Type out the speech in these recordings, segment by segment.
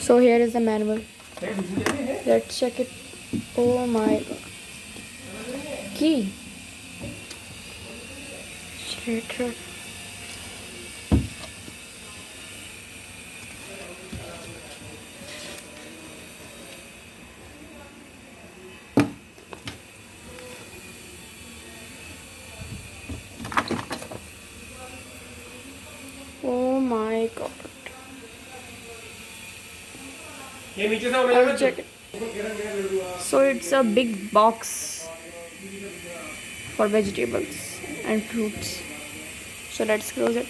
So here is the manual. Let's check it. Oh my god. Key. Shit. Oh my god. I'll check it. So it's a big box for vegetables and fruits. So let's close it.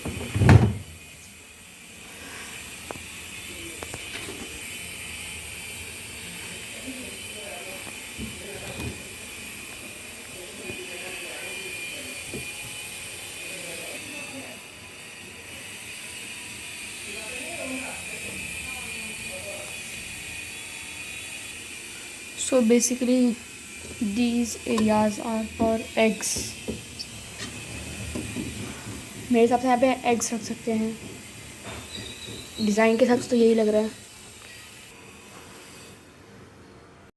So basically these areas are for eggs. मेरे हिसाब से यहाँ पे eggs रख सकते हैं. Design के हिसाब से तो यही लग रहा है.